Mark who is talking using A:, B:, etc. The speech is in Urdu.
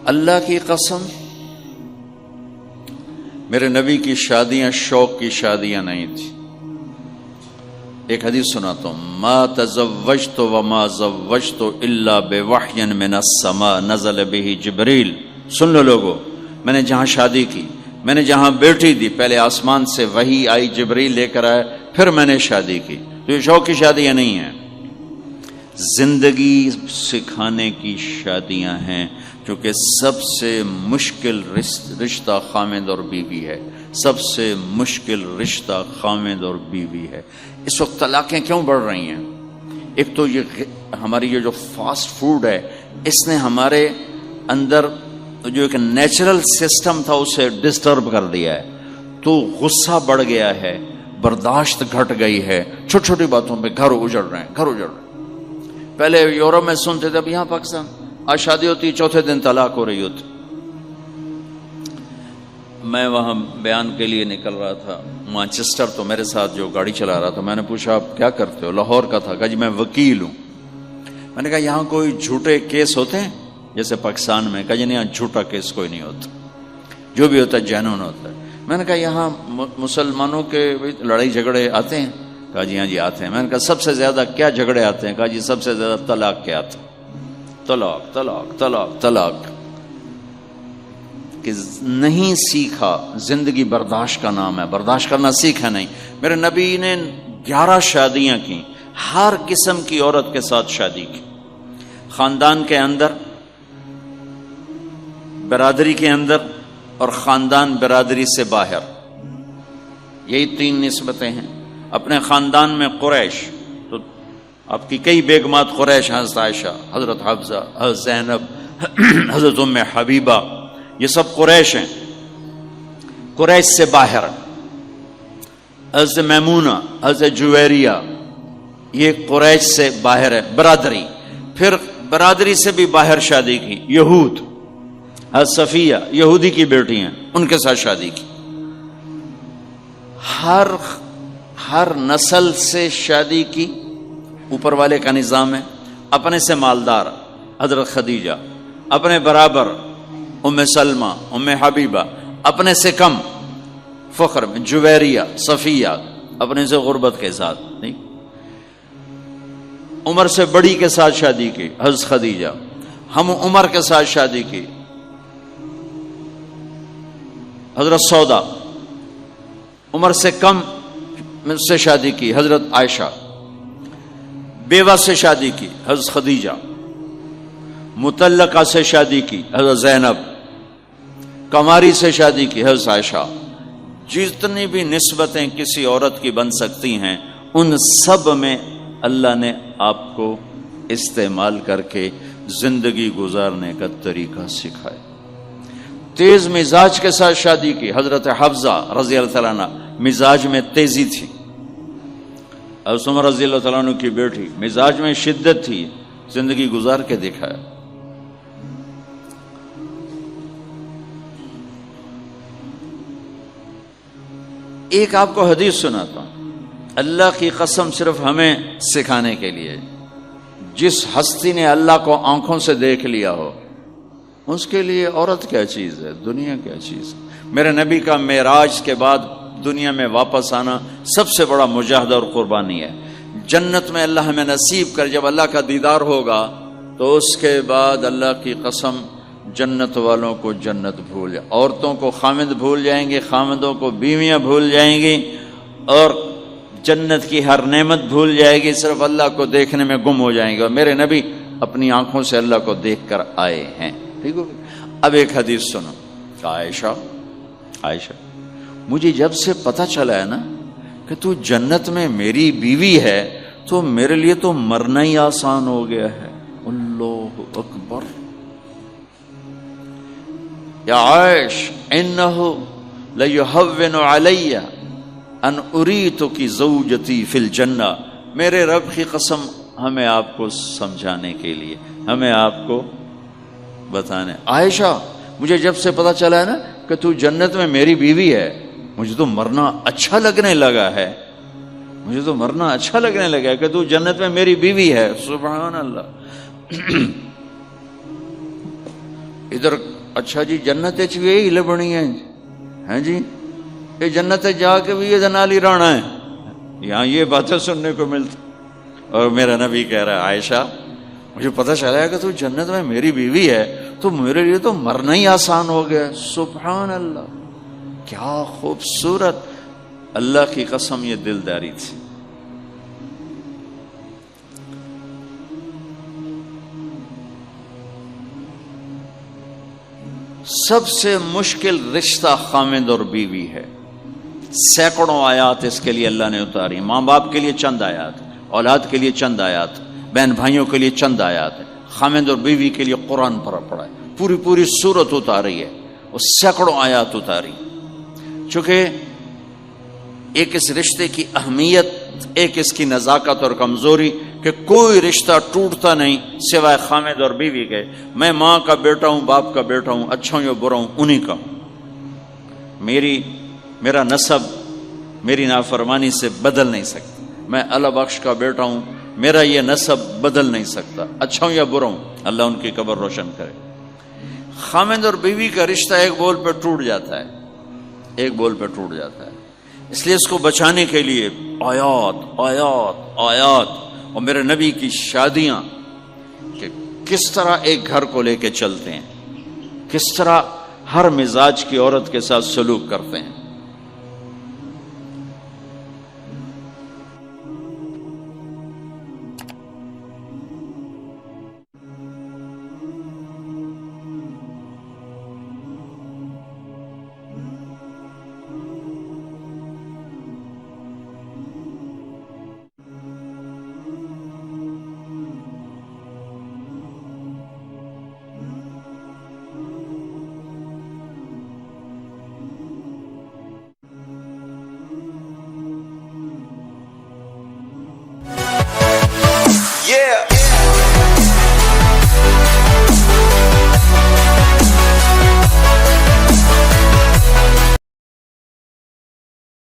A: اللہ کی قسم میرے نبی کی شادیاں شوق کی شادیاں نہیں تھی. ایک حدیث سناتا ہوں. ما تزوجت وما زوجت الا بوحی من السماء نزل به جبریل. سن لو لوگو، میں نے جہاں شادی کی، میں نے جہاں بیٹی دی، پہلے آسمان سے وحی آئی، جبریل لے کر آئے، پھر میں نے شادی کی. تو یہ شوق کی شادیاں نہیں ہیں، زندگی سکھانے کی شادیاں ہیں. کیونکہ سب سے مشکل رشتہ خامد اور بیوی ہے، سب سے مشکل رشتہ خامد اور بیوی ہے. اس وقت طلاقیں کیوں بڑھ رہی ہیں؟ ایک تو یہ ہماری یہ جو فاسٹ فوڈ ہے، اس نے ہمارے اندر جو ایک نیچرل سسٹم تھا اسے ڈسٹرب کر دیا ہے. تو غصہ بڑھ گیا ہے، برداشت گھٹ گئی ہے، چھوٹی چھوٹی باتوں پہ گھر اجڑ رہے ہیں، گھر اجڑ رہے ہیں. پہلے یورپ میں سنتے تھے، اب یہاں پاکستان آج شادی ہوتی، چوتھے دن طلاق ہو رہی ہوتی. میں وہاں بیان کے لیے نکل رہا تھا مانچسٹر، تو میرے ساتھ جو گاڑی چلا رہا تھا، میں نے پوچھا آپ کیا کرتے ہو؟ لاہور کا تھا. کہا جی میں وکیل ہوں. میں نے کہا یہاں کوئی جھوٹے کیس ہوتے ہیں جیسے پاکستان میں؟ کہا جی نہیں، یہاں جھوٹا کیس کوئی نہیں ہوتا، جو بھی ہوتا ہے جینون ہوتا ہے. میں نے کہا یہاں مسلمانوں کے لڑائی جھگڑے آتے ہیں؟ کہا جی ہاں جی آتے ہیں. میں نے کہا سب سے زیادہ کیا جھگڑے آتے ہیں؟ کہا جی سب سے زیادہ طلاق کے آتے ہیں. طلاق طلاق طلاق طلاق. کہ نہیں سیکھا، زندگی برداشت کا نام ہے، برداشت کرنا سیکھا نہیں. میرے نبی نے 11 شادیاں کی، ہر قسم کی عورت کے ساتھ شادی کی. خاندان کے اندر، برادری کے اندر، اور خاندان برادری سے باہر. یہی 3 نسبتیں ہیں. اپنے خاندان میں قریش، تو آپ کی کئی بیگمات قریش، حضرت عائشہ، حضرت حفصہ، حضرت زینب، حضرت ام حبیبہ، یہ سب قریش ہیں. قریش سے باہر حضرت میمونہ، حضرت جویریہ، یہ قریش سے باہر ہے برادری. پھر برادری سے بھی باہر شادی کی یہود، حضرت صفیہ یہودی کی بیٹی ہیں، ان کے ساتھ شادی کی. ہر نسل سے شادی کی. اوپر والے کا نظام ہے. اپنے سے مالدار حضرت خدیجہ، اپنے برابر ام سلمہ، ام حبیبہ، اپنے سے کم فخر میں جویریہ، صفیہ، اپنے سے غربت کے ساتھ نہیں. عمر سے بڑی کے ساتھ شادی کی حضرت خدیجہ. ہم عمر کے ساتھ شادی کی حضرت سودا. عمر سے کم سے شادی کی حضرت عائشہ. بیوہ سے شادی کی حضرت خدیجہ. مطلقہ سے شادی کی حضرت زینب. کماری سے شادی کی حضرت عائشہ. جتنی بھی نسبتیں کسی عورت کی بن سکتی ہیں، ان سب میں اللہ نے آپ کو استعمال کر کے زندگی گزارنے کا طریقہ سکھایا. تیز مزاج کے ساتھ شادی کی حضرت حفصہ رضی اللہ تعالیٰ عنہ، مزاج میں تیزی تھی. حضرت عمر رضی اللہ تعالیٰ عنہ کی بیٹی، مزاج میں شدت تھی، زندگی گزار کے دکھایا. ایک آپ کو حدیث سناتا ہوں، اللہ کی قسم صرف ہمیں سکھانے کے لیے. جس ہستی نے اللہ کو آنکھوں سے دیکھ لیا ہو، اس کے لیے عورت کیا چیز ہے، دنیا کیا چیز ہے. میرے نبی کا معراج کے بعد دنیا میں واپس آنا سب سے بڑا مجاہدہ اور قربانی ہے. جنت میں اللہ ہمیں نصیب کر، جب اللہ کا دیدار ہوگا تو اس کے بعد اللہ کی قسم جنت والوں کو جنت بھول جائے، عورتوں کو خامد بھول جائیں گے، خامدوں کو بیویاں بھول جائیں گی، اور جنت کی ہر نعمت بھول جائے گی، صرف اللہ کو دیکھنے میں گم ہو جائیں گے. اور میرے نبی اپنی آنکھوں سے اللہ کو دیکھ کر آئے ہیں. ٹھیک ہو. اب ایک حدیث سنو. عائشہ مجھے جب سے پتہ چلا ہے نا کہ تو جنت میں میری بیوی ہے، تو میرے لیے تو مرنا ہی آسان ہو گیا ہے. اللہ اکبر. یا عائش انہ لیہون علی ان اریتک زوجتی فی الجنہ. میرے رب کی قسم، ہمیں آپ کو سمجھانے کے لیے، ہمیں آپ کو بتانے. عائشہ مجھے جب سے پتہ چلا ہے نا کہ تو جنت میں میری بیوی ہے، مجھے تو مرنا اچھا لگنے لگا ہے. مجھے تو مرنا اچھا لگنے لگا ہے کہ تو جنت میں میری بیوی ہے. سبحان اللہ. ادھر اچھا جی جنت چ بھی یہی لبنی ہے جی، یہ جنت جا کے بھی یہ نال ہی رہنا ہے، یہاں یہ باتیں سننے کو ملتی. اور میرا نبی کہہ رہا ہے عائشہ مجھے پتہ چلا کہ تو جنت میں میری بیوی ہے تو میرے لیے تو مرنا ہی آسان ہو گیا. سبحان اللہ، کیا خوبصورت، اللہ کی قسم یہ دلداری تھی. سب سے مشکل رشتہ خامند اور بیوی ہے. سینکڑوں آیات اس کے لیے اللہ نے اتاری. ماں باپ کے لیے چند آیات، اولاد کے لیے چند آیات، بہن بھائیوں کے لیے چند آیات، خامند اور بیوی کے لیے قرآن پڑھا ہے، پوری سورت اتاری ہے، اور سینکڑوں آیات اتاری. چونکہ ایک اس رشتے کی اہمیت، ایک اس کی نزاکت اور کمزوری کہ کوئی رشتہ ٹوٹتا نہیں سوائے خامد اور بیوی کے. میں ماں کا بیٹا ہوں، باپ کا بیٹا ہوں، اچھا ہوں یا برا ہوں، انہی کا ہوں. میرا نسب میری نافرمانی سے بدل نہیں سکتا. میں اللہ بخش کا بیٹا ہوں، میرا یہ نسب بدل نہیں سکتا، اچھا ہوں یا برا ہوں. اللہ ان کی قبر روشن کرے. خامد اور بیوی کا رشتہ ایک بول پہ ٹوٹ جاتا ہے، ایک بول پہ ٹوٹ جاتا ہے. اس لیے اس کو بچانے کے لیے آیات آیات آیات. اور میرے نبی کی شادیاں کہ کس طرح ایک گھر کو لے کے چلتے ہیں، کس طرح ہر مزاج کی عورت کے ساتھ سلوک کرتے ہیں.
B: Yeah.